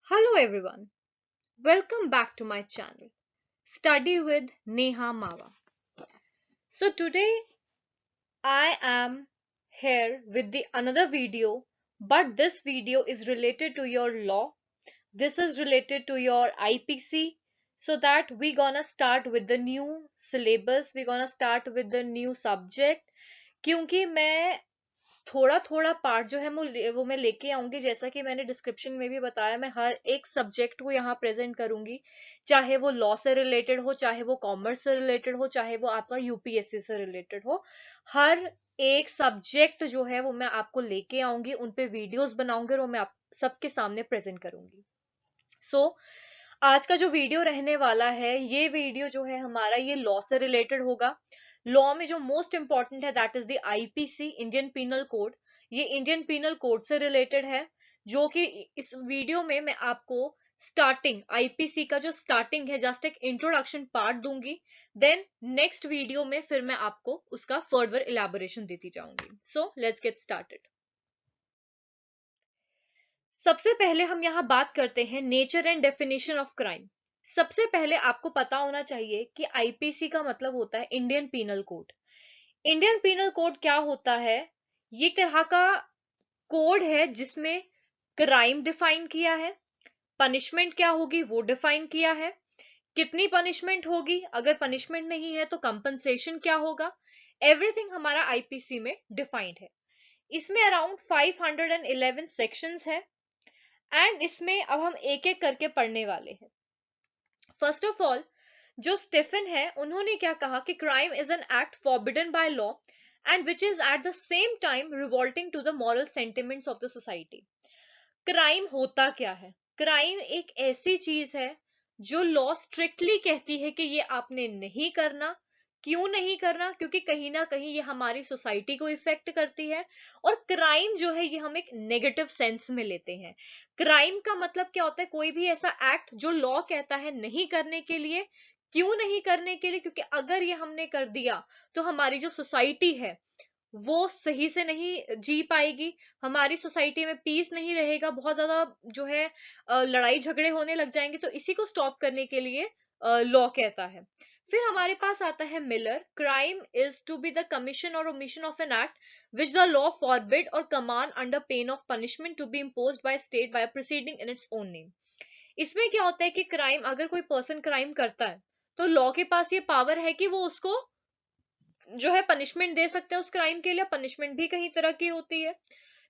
Hello everyone, welcome back to my channel Study with Neha Mawa. So today I am here with the another video, but this video is related to your law. This is related to your IPC, so that we gonna start with the new syllabus, we gonna start with the new subject. क्योंकि मैं थोड़ा थोड़ा part जो है वो मैं लेके आऊंगी, जैसा कि मैंने डिस्क्रिप्शन में भी बताया, मैं हर एक सब्जेक्ट को यहाँ प्रेजेंट करूंगी, चाहे वो लॉ से रिलेटेड हो, चाहे वो कॉमर्स से रिलेटेड हो, चाहे वो आपका यूपीएससी से रिलेटेड हो। हर एक सब्जेक्ट जो है वो मैं आपको लेके आऊंगी, उन पे वीडियोस बनाऊंगी और वो मैं आप सबके सामने प्रेजेंट करूंगी। आज का जो वीडियो रहने वाला है, ये वीडियो जो है हमारा, ये लॉ से रिलेटेड होगा। लॉ में जो मोस्ट इंपॉर्टेंट है that is the IPC, Indian penal code. ये इंडियन पीनल कोड से रिलेटेड है, जो कि इस वीडियो में मैं आपको स्टार्टिंग आईपीसी का जो स्टार्टिंग है, जस्ट एक इंट्रोडक्शन पार्ट दूंगी। देन नेक्स्ट वीडियो में फिर मैं आपको उसका फर्दर इलेबोरेशन देती जाऊंगी। So let's get started. सबसे पहले हम यहाँ बात करते हैं nature and definition of crime. सबसे पहले आपको पता होना चाहिए कि आईपीसी का मतलब होता है Indian penal code. Indian penal code क्या होता है? ये तरह का कोड है जिसमें क्राइम डिफाइन किया है, पनिशमेंट क्या होगी वो डिफाइन किया है, कितनी पनिशमेंट होगी, अगर पनिशमेंट नहीं है तो कंपनसेशन क्या होगा, एवरीथिंग हमारा आईपीसी में डिफाइंड है। इसमें अराउंड 511 सेक्शंस है एंड इसमें अब हम एक एक करके पढ़ने वाले हैं। फर्स्ट ऑफ ऑल, जो स्टीफन है उन्होंने क्या कहा कि crime is an act forbidden by law and which is at the same time revolting to the moral sentiments of the society. Crime होता क्या है? क्राइम एक ऐसी चीज है जो लॉ स्ट्रिक्टली कहती है कि ये आपने नहीं करना। क्यों नहीं करना? क्योंकि कहीं ना कहीं ये हमारी सोसाइटी को इफेक्ट करती है। और क्राइम जो है ये हम एक नेगेटिव सेंस में लेते हैं। क्राइम का मतलब क्या होता है? कोई भी ऐसा एक्ट जो लॉ कहता है नहीं करने के लिए। क्यों नहीं करने के लिए? क्योंकि अगर ये हमने कर दिया तो हमारी जो सोसाइटी है वो सही से नहीं जी पाएगी, हमारी सोसाइटी में पीस नहीं रहेगा, बहुत ज्यादा जो है लड़ाई झगड़े होने लग जाएंगे। तो इसी को स्टॉप करने के लिए लॉ कहता है। फिर हमारे पास आता है Miller. Crime is to be the commission or omission of an act which the law forbid or command under pain of punishment to be imposed by state by proceeding in its own name. इसमें क्या होता है कि crime, अगर कोई person crime करता है तो लॉ के पास ये पावर है कि वो उसको जो है पनिशमेंट दे सकते हैं। उस क्राइम के लिए पनिशमेंट भी कई तरह की होती है,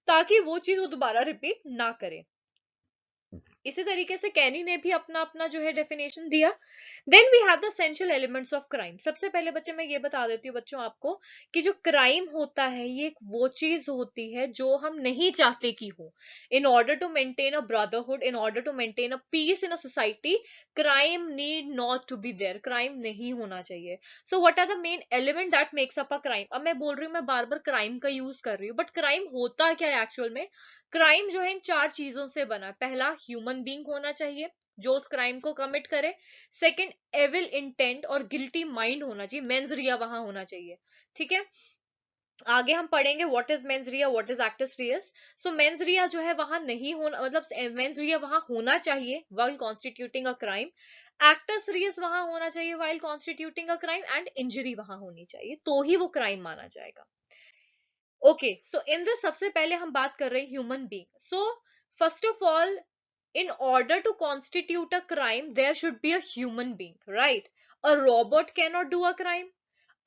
ताकि वो चीज वो दोबारा रिपीट ना करे। इसी तरीके से कैनी ने भी अपना अपना जो है डेफिनेशन दिया। Then we have the essential elements of crime. सबसे पहले बच्चे मैं ये बता देती हूँ बच्चों आपको कि जो क्राइम होता है ये एक वो चीज होती है जो हम नहीं चाहते कि हो। In order to maintain a brotherhood, in order to maintain a peace in a society, crime need not to be there. Crime नहीं होना चाहिए। So what are the main element that makes up a crime? अब मैं बोल रही हूँ, मैं बार बार crime का यूज कर रही हूँ, बट क्राइम होता क्या है एक्चुअल में? क्राइम जो है इन चार चीजों से बना है। पहला, ह्यूमन बीइंग होना चाहिए जो उस क्राइम को कमिट करे। सेकंड, एविल इंटेंट और गिल्टी माइंड होना चाहिए, मेंस रिया वहां होना चाहिए। ठीक है, आगे हम पढ़ेंगे what is mens rea, what is actus reus. So mens rea जो है वहां नहीं होना, मतलब मेंस रिया वहां होना चाहिए while constituting a crime. Actus reus वहां होना चाहिए while constituting a crime, and injury वहां होनी चाहिए, तो ही वो क्राइम माना जाएगा। ओके, सो इन दिस सबसे पहले हम बात कर रहे हैं human being. So first of all, in order to constitute a crime there should be a human being, right? A robot cannot do a crime,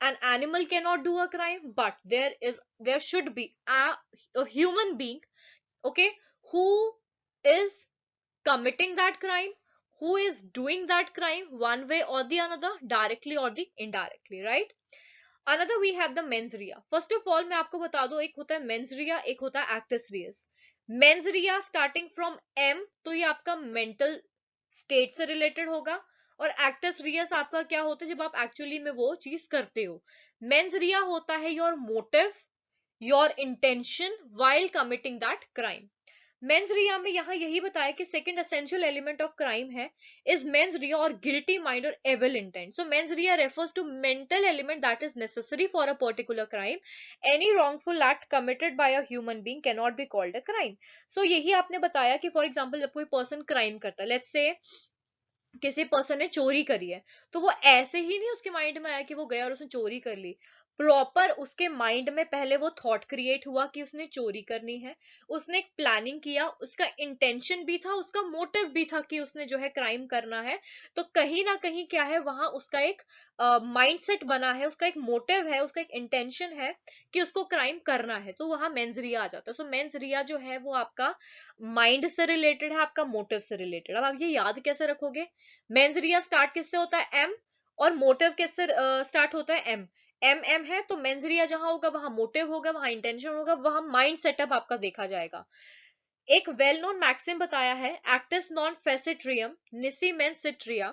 an animal cannot do a crime, but there should be a human being, okay, who is committing that crime, who is doing that crime one way or the another, directly or the indirectly, right? Another we have the mens rea. First of all मैं आपको बता दूं, एक होता है mains रिया, एक होता है actus reus. Mens rea starting from M, तो ये आपका मेंटल स्टेट से रिलेटेड होगा। और एक्टस रियस आपका क्या होता है? जब आप एक्चुअली में वो चीज करते हो। मेंस रिया होता है your motive, your intention while committing that crime. Mens rea में यहाँ यही बताया कि second essential element of crime है इज मेंस रिया और गिल्टी माइंड और evil intent. So mens rea refers to mental element that is necessary for a particular crime. Any wrongful act committed by a human being can not be called a crime. So यही आपने बताया कि for example जब कोई person crime करता है, let's say किसी person ने चोरी करी है, तो वो ऐसे ही नहीं उसके माइंड में आया कि वो गया और उसने चोरी कर ली. प्रॉपर उसके माइंड में पहले वो थॉट क्रिएट हुआ कि उसने चोरी करनी है, उसने एक प्लानिंग किया, उसका इंटेंशन भी था, उसका मोटिव भी था कि उसने जो है क्राइम करना है. तो कहीं ना कहीं क्या है, वहां उसका एक माइंडसेट बना है, उसका एक मोटिव है, उसका एक इंटेंशन है कि उसको क्राइम करना है. तो वहां मेंजरिया आ जाता है. सो मेंजरिया जो है वो आपका माइंड से रिलेटेड है, आपका मोटिव से रिलेटेड. अब आप ये याद कैसे रखोगे? मेंस रिया स्टार्ट किससे होता है? एम. और मोटिव किससे स्टार्ट होता है? एम. एम एम है तो मेंस रिया जहां होगा वहां मोटिव होगा, वहां इंटेंशन होगा, वहां माइंड सेटअप आपका देखा जाएगा. एक वेल नोन मैक्सिम बताया है, एक्टिस नॉन फेसिट्रियम निसी मेंस सिट्रिया,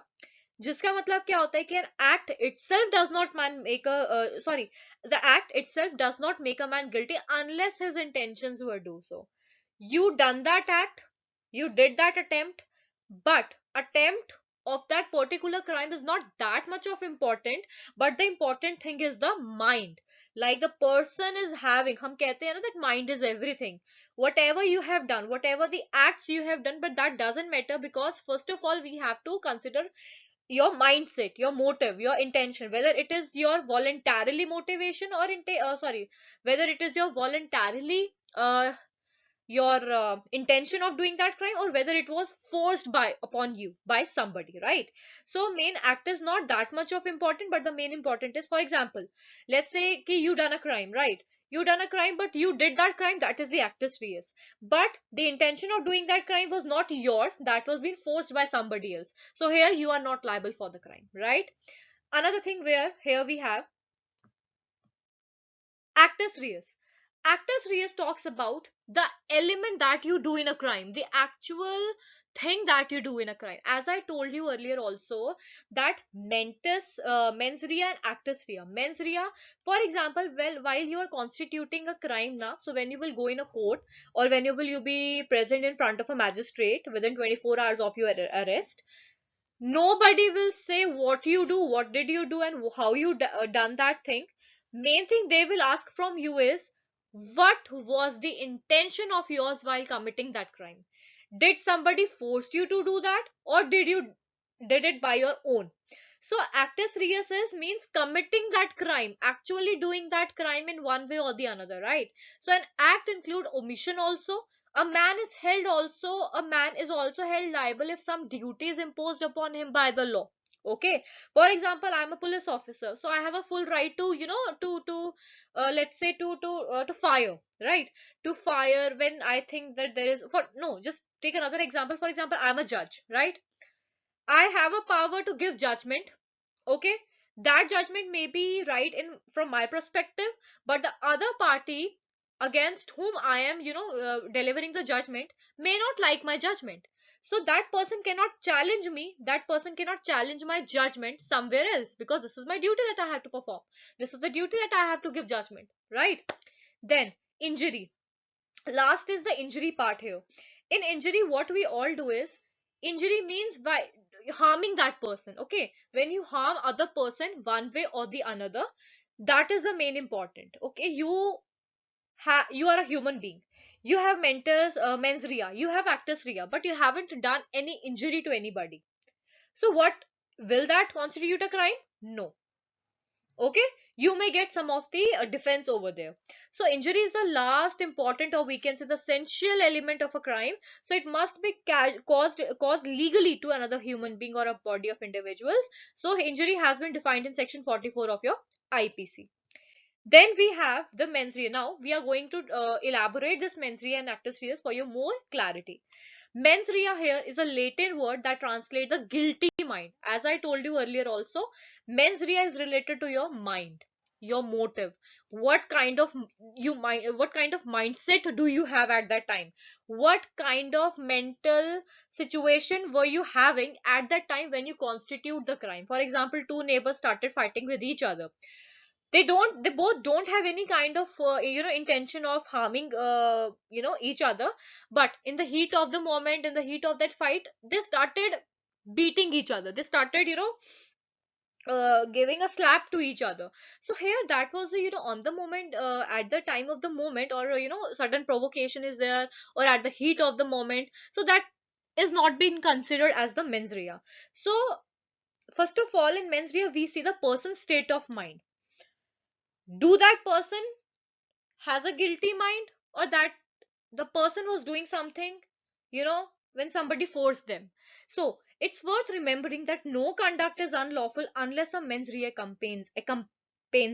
जिसका मतलब क्या होता है कि an act itself does not man make a sorry the act itself does not make a man guilty unless his intentions were do so. You done that act, you did that attempt, but attempt of that particular crime is not that much of important, but the important thing is the mind. Like the person is having, हम कहते हैं ना that mind is everything. Whatever you have done, whatever the acts you have done, but that doesn't matter, because first of all we have to consider your mindset, your motive, your intention, whether it is your voluntarily motivation or whether it is your voluntarily your intention of doing that crime, or whether it was forced by upon you by somebody, right? So main act is not that much of important, but the main important is, for example, let's say ki you done a crime, right? You done a crime, but you did that crime, that is the actus reus. But the intention of doing that crime was not yours, that was being forced by somebody else. So here you are not liable for the crime, right? Another thing where here we have actus reus. Actus reus talks about the element that you do in a crime, the actual thing that you do in a crime. As I told you earlier also, that mens rea and actus rea. Mens rea, for example, well, while you are constituting a crime now, so when you will go in a court, or when you be present in front of a magistrate within 24 hours of your arrest, nobody will say what you do, what did you do, and how you done that thing. Main thing they will ask from you is, what was the intention of yours while committing that crime? Did somebody force you to do that, or did you did it by your own? So actus reus means committing that crime, actually doing that crime in one way or the another, right? So an act include omission also. A man is also held liable if some duty is imposed upon him by the law. Okay, for example, I'm a police officer, so I have a full right to, to let's say to fire, right? To fire when I think that there is, for no, just take another example. For example, I'm a judge, right? I have a power to give judgment. Okay, that judgment may be right in from my perspective, but the other party against whom I am, delivering the judgment, may not like my judgment. So that person cannot challenge me, that person cannot challenge my judgment somewhere else, because this is my duty that I have to perform, this is the duty that I have to give judgment, right? Then injury. Last is the injury part here. In injury, what we all do is, injury means by harming that person. Okay, when you harm other person one way or the another, that is the main important. Okay, you are a human being, you have mens rea, you have actus rea, but you haven't done any injury to anybody. So what, will that constitute a crime? No. Okay, you may get some of the defense over there. So injury is the last important, or we can say the essential element of a crime. So it must be caused legally to another human being or a body of individuals. So injury has been defined in section 44 of your IPC. Then we have the mens rea. Now we are going to elaborate this mens rea and actus reus for your more clarity. Mens rea here is a Latin word that translates the guilty mind. As I told you earlier also, mens rea is related to your mind, your motive. What kind of what kind of mindset do you have at that time? What kind of mental situation were you having at that time when you constitute the crime? For example, two neighbors started fighting with each other. they both don't have any kind of intention of harming each other, but in the heat of the moment, in the heat of that fight, they started beating each other, they started giving a slap to each other. So here that was on the moment, at the time of the moment, or sudden provocation is there, or at the heat of the moment, so that is not being considered as the mens rea. So first of all, in mens rea we see the person's state of mind. Do that person has a guilty mind, or that the person was doing something, when somebody forced them. So it's worth remembering that no conduct is unlawful unless a mens rea accompanies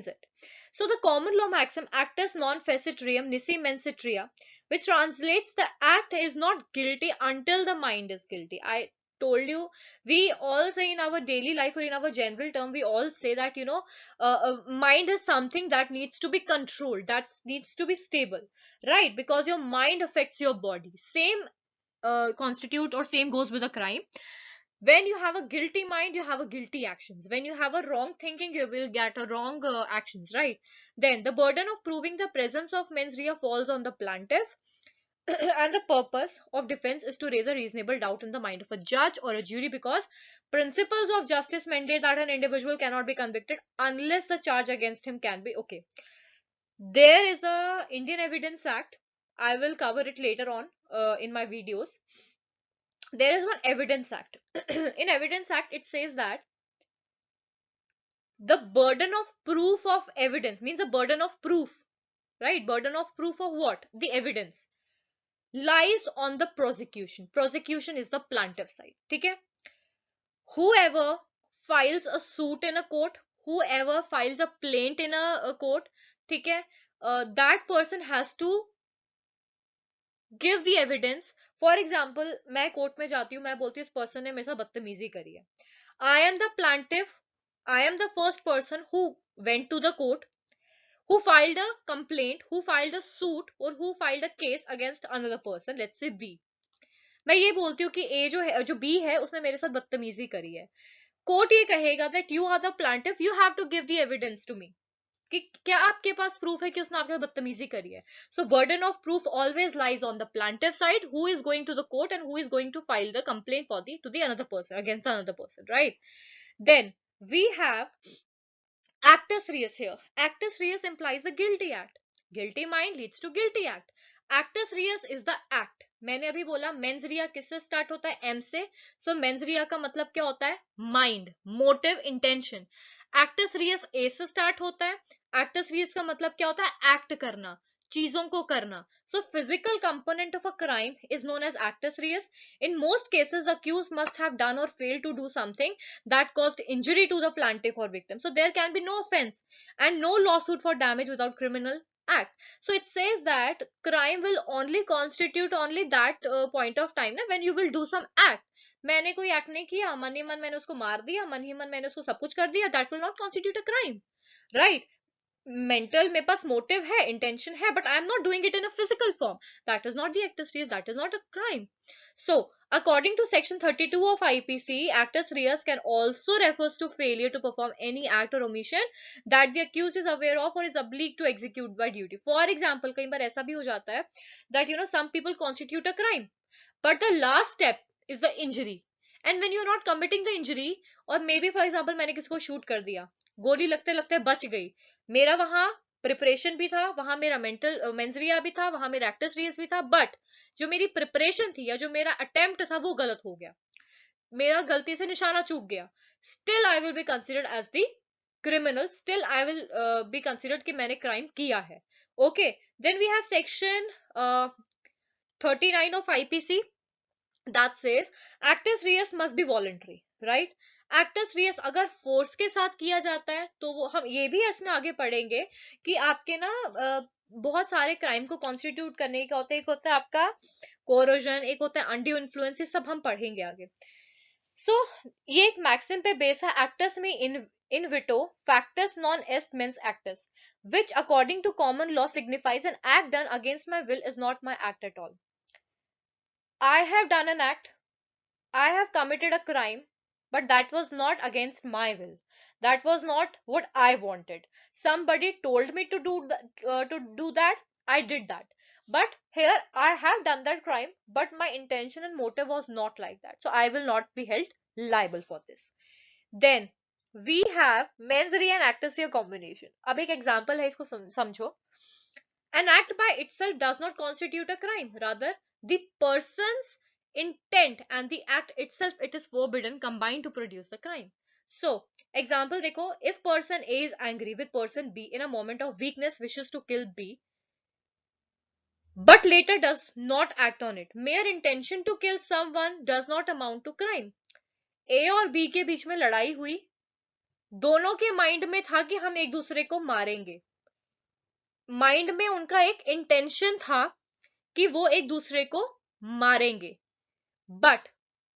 it. So the common law maxim actus non facit reum nisi mensit rea, which translates the act is not guilty until the mind is guilty. I told you, we all say in our daily life, or in our general term, we all say that mind is something that needs to be controlled, that needs to be stable, right? Because your mind affects your body. Same constitute, or same goes with a crime. When you have a guilty mind, you have a guilty actions. When you have a wrong thinking, you will get a wrong actions, right? Then the burden of proving the presence of mens rea falls on the plaintiff. And the purpose of defense is to raise a reasonable doubt in the mind of a judge or a jury, because principles of justice mandate that an individual cannot be convicted unless the charge against him can be okay. There is a Indian Evidence Act. I will cover it later on in my videos. There is one Evidence Act. In Evidence Act, it says that the burden of proof of evidence, means the burden of proof, right? Burden of proof of what? The evidence lies on the prosecution. Prosecution is the plaintiff side. Okay? Whoever files a suit in a court, whoever files a plaint in a court, okay, that person has to give the evidence. For example, मैं court में जाती हूँ, मैं बोलती हूँ इस person ने मेरे साथ बदतमीजी करी है. I am the plaintiff. I am the first person who went to the court, who filed a complaint, who filed a suit, or who filed a case against another person, let's say B. मैं ये बोलती हूँ कि ए जो है, जो B है, उसने मेरे साथ बदतमीजी करी है. कोर्ट ये कहेगा that you are the plaintiff, you have to give the evidence to me, कि क्या आपके पास प्रूफ है कि उसने आपके साथ बदतमीजी करी है. So burden of proof always lies on the plaintiff side, who is going to the court and who is going to file the complaint for the to the another person, against another person, right? Then we have actus reus here. Actus reus implies the guilty act. Guilty mind leads to guilty act. Actus reus is the act. मैंने अभी बोला mains रिया किससे start होता है? M से. सो mens रिया का मतलब क्या होता है? Mind, motive, intention. Acts Reis ए से स्टार्ट होता है. एक्टस रियस का मतलब क्या होता है? एक्ट करना, चीजों को करना. So physical component of a crime is known as actus reus. In most cases, accused must have done or failed to do something that caused injury to the plaintiff or victim. So there can be no offense and no lawsuit for damage without criminal act. So it says that crime will only constitute only that point of time na, when you will do some act. मैंने कोई act नहीं किया, मन ही मन मैंने उसको मार दिया, मन ही मन मैंने उसको सब कुछ कर दिया, that will not constitute a crime, right? Mental मेरे पास मोटिव है, इंटेंशन है, but I am not doing it in a physical form. That is not the actus reus, that is not a crime. So according to section 32 of IPC, actus reus can also refers to failure to perform any act or omission that the accused is aware of or is obliged to execute by duty. For example, कई बार ऐसा भी हो जाता है that some people constitute a crime, but the last step is the injury. And when you're not committing the injury, or maybe for example मैंने किसी को shoot कर दिया, गोली लगते लगते बच गई, मेरा वहां प्रिपरेशन भी था, वहां मेरा मेंटल मेंस रिया भी था, वहां मेरा एक्टस रियस भी था, बट जो मेरी प्रिपरेशन थी या जो मेरा अटेम्प्ट था वो गलत हो गया, मेरा गलती से निशाना चूक गया. Still I will be considered as the criminal, still I will be considered कि मैंने क्राइम किया है. Okay, then we have section 39 of IPC that says actus reus must be voluntary, right? Actus reus अगर force के साथ किया जाता है तो वो हम ये भी इसमें आगे पढ़ेंगे कि आपके ना बहुत सारे क्राइम को कॉन्स्टिट्यूट करने का होता है. एक होता है आपका कोरोजन, एक होता है अनड्यू इन्फ्लुएंस, ये सब हम पढ़ेंगे आगे. सो ये एक मैक्सिम पे बेस है. एक्टस में इन विटो factus non est mens actus, which according to common law signifies an act done against my will is not my act at all. I have done an act, I have committed a crime, but that was not against my will. That was not what I wanted. Somebody told me to do that. I did that. But here I have done that crime, but my intention and motive was not like that. So I will not be held liable for this. Then we have mens rea and actus rea combination. अब एक example है, इसको समझो. An act by itself does not constitute a crime. Rather, the person's intent and the act itself, it is forbidden, combined to produce the crime. So, example देखो, if person A is angry with person B in a moment of weakness, wishes to kill B, but later does not act on it. Mere intention to kill someone does not amount to crime. A और B के बीच में लड़ाई हुई, दोनों के mind में था कि हम एक दूसरे को मारेंगे. माइंड में उनका एक इंटेंशन था कि वो एक दूसरे को मारेंगे, बट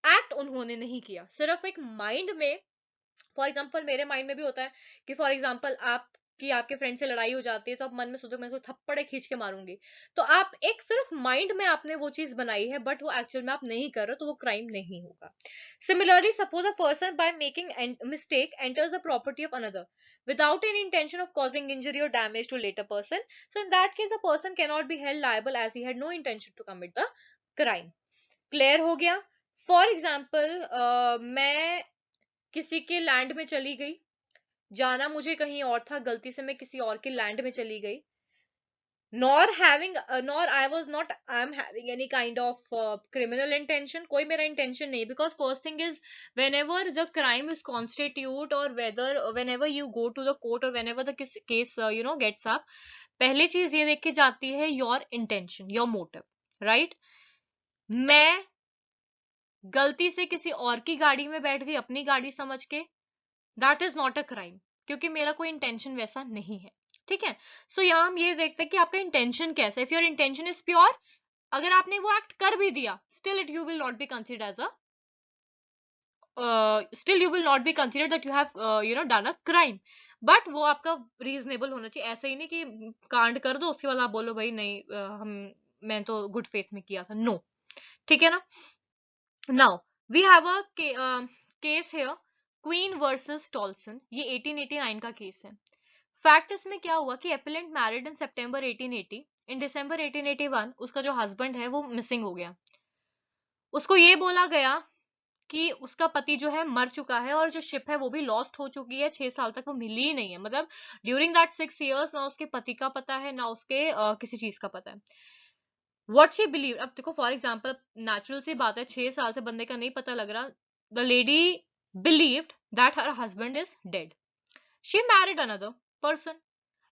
एक्ट उन्होंने नहीं किया. सिर्फ एक माइंड में, फॉर एग्जाम्पल मेरे माइंड में भी होता है कि फॉर एग्जाम्पल आपके फ्रेंड से लड़ाई हो जाती है, तो आप मन में सोचो मैं इसको थप्पड़ खींच के मारूंगी. तो आप एक सिर्फ माइंड में आपने वो चीज बनाई है, बट वो एक्चुअल में आप नहीं कर रहे, तो वो क्राइम नहीं होगा. Similarly, suppose a person by making mistake enters the property of another without any intention of causing injury और damage to latter person. So in that case the person can not be held liable as he had no intention to commit the crime. Clear हो गया? For example मैं किसी के land में चली गई, जाना मुझे कहीं और था, गलती से मैं किसी और के लैंड में चली गई, nor I am having any kind of criminal intention. कोई मेरा intention नहीं, because first thing is, whenever the crime is constitute or whenever you go to the court or whenever the case gets up, पहली चीज ये देख के जाती है your intention, your motive, right? मैं गलती से किसी और की गाड़ी में बैठ गई अपनी गाड़ी समझ के, that is not a crime, क्योंकि मेरा कोई इंटेंशन वैसा नहीं है. ठीक है? सो यहाँ हम ये देखते हैं कि आपका इंटेंशन कैसा है. If your intention is pure, अगर आपने वो एक्ट कर भी दिया, still it you will not be considered as still you will not be considered that you have done a crime. But वो आपका रीजनेबल होना चाहिए. ऐसा ही नहीं कि कांड कर दो उसके बाद आप बोलो भाई नहीं, मैं तो गुड फेथ में किया था. नो. ठीक है ना? Now we have a case here, queen versus Tolson. ये 1889 का केस है. फैक्ट इसमें क्या हुआ कि एपिलेंट मैरिड इन सितंबर 1880. इन दिसंबर 1881 उसका जो हस्बैंड है वो मिसिंग हो गया. उसको ये बोला गया कि उसका पति जो है मर चुका है और जो शिप है वो भी लॉस्ट हो चुकी है. 6 साल तक वो मिली ही नहीं है. मतलब ड्यूरिंग दैट 6 years ना उसके पति का पता है ना उसके किसी चीज का पता है. व्हाट शी बिलीव, अब देखो फॉर एग्जाम्पल नेचुरल सी बात है, 6 साल से बंदे का नहीं पता लग रहा. The lady believed that her husband is dead. She married another person.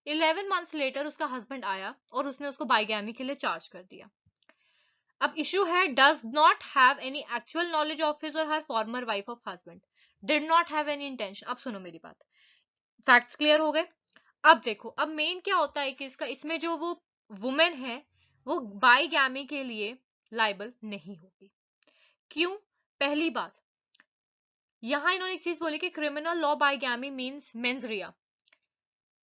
11 months later उसका हस्बैंड आया और उसने उसको बाइगैमी के लिए चार्ज कर दिया. अब इशू है, does not have any actual knowledge of his और her former wife of husband, did not have any intention. अब सुनो मेरी बात, फैक्ट्स क्लियर हो गए. अब देखो, अब मेन क्या होता है कि इसमें जो वो वुमेन है वो बाइगैमी के लिए लाइबल नहीं होगी. क्यों? पहली बात, यहां इन्होंने एक चीज बोली कि criminal law bigamy means mens rea.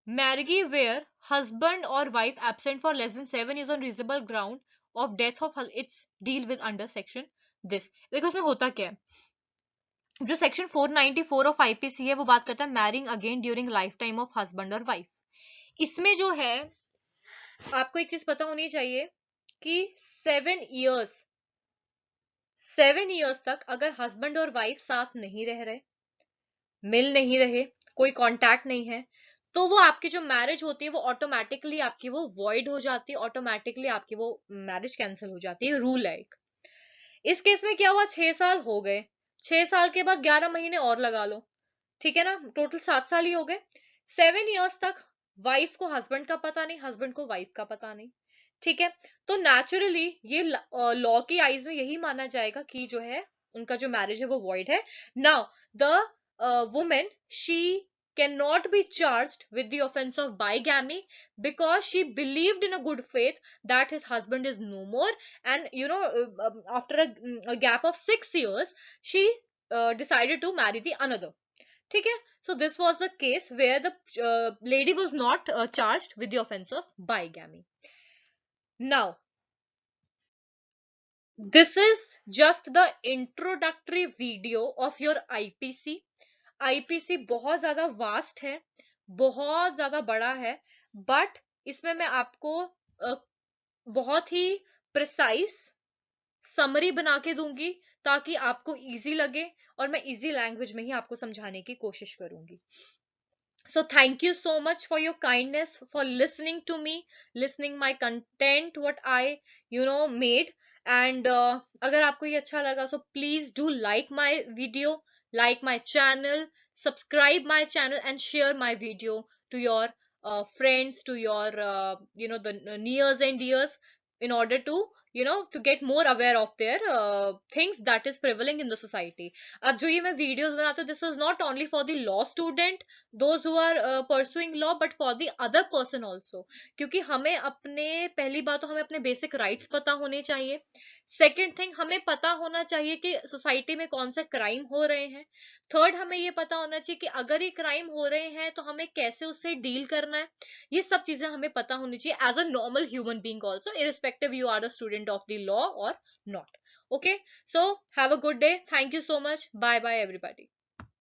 Marriage where husband or wife absent for less than 7 years on reasonable ground of death of its deal with under section this. देखो उसमें होता क्या है, जो सेक्शन 494 ऑफ आईपीसी है वो बात करता है marrying again during life time of husband और वाइफ. इसमें जो है आपको एक चीज पता होनी चाहिए कि 7 years तक अगर हस्बैंड और वाइफ साथ नहीं रह रहे, मिल नहीं रहे, कोई कांटेक्ट नहीं है, तो वो आपकी जो मैरिज होती है वो ऑटोमेटिकली आपकी वो वॉइड हो जाती है, ऑटोमेटिकली आपकी वो मैरिज कैंसिल हो जाती है. रूल है एक. इस केस में क्या हुआ, 6 साल हो गए, 6 साल के बाद 11 महीने और लगा लो. ठीक है ना? टोटल 7 साल ही हो गए. 7 years तक वाइफ को हस्बैंड का पता नहीं, हस्बैंड को वाइफ का पता नहीं. ठीक है? तो नेचुरली ये लॉ की आईज में यही माना जाएगा कि जो है उनका जो मैरिज है वो वॉइड है. Now the woman, she cannot be charged with the offense of bigamy because she believed in a good faith that his husband is no more, and after a gap of 6 years she decided to marry the another. ठीक है? So this was the case where the lady was not charged with the offense of bigamy. Now This is just the introductory video of your IPC. IPC बहुत ज्यादा vast है, बहुत ज्यादा बड़ा है, but इसमें मैं आपको बहुत ही प्रिसाइज समरी बना के दूंगी ताकि आपको इजी लगे, और मैं इजी लैंग्वेज में ही आपको समझाने की कोशिश करूंगी. So thank you so much for your kindness, for listening to me, listening my content what I made. And अगर आपको ये अच्छा लगा, so please do like my video, like my channel, subscribe my channel, and share my video to your friends, to your the nears and dears, in order to to get more aware of their things that is prevailing in the society. अब जो ये मैं videos बनाती हूँ, this is not only for the law student, those who are pursuing law, but for the other person also. क्योंकि हमें अपने, पहली बात तो हमें अपने बेसिक राइट्स पता होने चाहिए. सेकंड थिंग, हमें पता होना चाहिए कि सोसाइटी में कौन से क्राइम हो रहे हैं. थर्ड, हमें ये पता होना चाहिए कि अगर ये क्राइम हो रहे हैं तो हमें कैसे उससे डील करना है. ये सब चीजें हमें पता होनी चाहिए as a normal human being also, irrespective you are a student of the law और not. Okay, so have a good day. Thank you so much. Bye bye everybody.